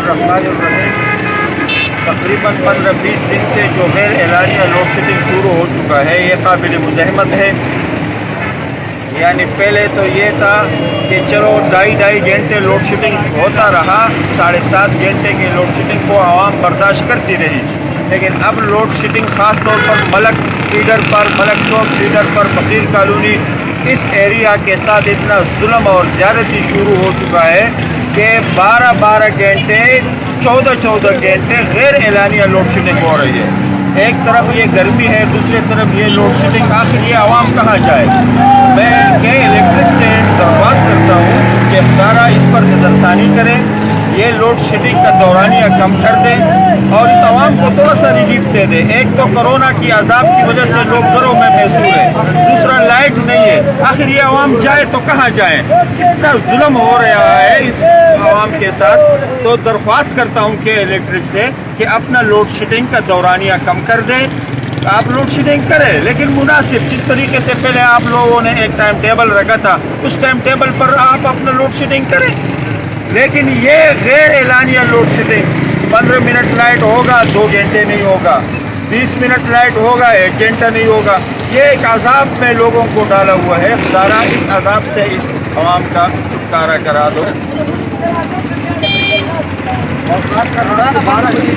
बिस्मिल्लाहिर्रहमानिर्रहीम। तकरीबन 15-20 दिन से जो गैर एलानिया लोड शेडिंग शुरू हो चुका है, ये काबिल मुज़ाहमत है। यानी पहले तो ये था कि चलो 2.5 घंटे लोड शेडिंग होता रहा, 7.5 घंटे की लोड शेडिंग को आवाम बर्दाश्त करती रही। लेकिन अब लोड शेडिंग ख़ास तौर पर मलक फीडर पर, मलक चौक फीडर पर, फ़कीर कॉलोनी, इस एरिया के साथ इतना जुल्म और ज़्यादती शुरू हो चुका है कि 12-12 घंटे, 14-14 घंटे गैर एलानिया लोड शेडिंग हो रही है। एक तरफ ये गर्मी है, दूसरी तरफ ये लोड शेडिंग। आखिर ये आवाम कहाँ जाए? मैं के इलेक्ट्रिक से दरख्वास्त करता हूँ कि इख्तियारा इस पर नज़रसानी करें, ये लोड शेडिंग का दौरानिया कम कर दें और इस आवाम को थोड़ा सा रिलीफ दे दें। एक तो कोरोना की अजाब की वजह से लोग घरों में महसूर है, दूसरा लाइट नहीं है। आखिर ये आवाम जाए तो कहाँ जाए? कितना जुल्म हो रहा है इस आवाम के साथ। तो दरख्वास्त करता हूँ कि इलेक्ट्रिक से कि अपना लोड शेडिंग का दौरानिया कम कर दें। आप लोड शेडिंग करें, लेकिन मुनासिब, जिस तरीके से पहले आप लोगों ने एक टाइम टेबल रखा था, उस टाइम टेबल पर आप अपना लोड शेडिंग करें। लेकिन ये गैर एलानिया लोड शेडिंग, 15 मिनट लाइट होगा, 2 घंटे नहीं होगा, 20 मिनट लाइट होगा, 1 घंटा नहीं होगा। ये एक अजाब में लोगों को डाला हुआ है। खुदारा इस अजाब से इस आवाम का छुटकारा करा दो। और खास कर 12 बजे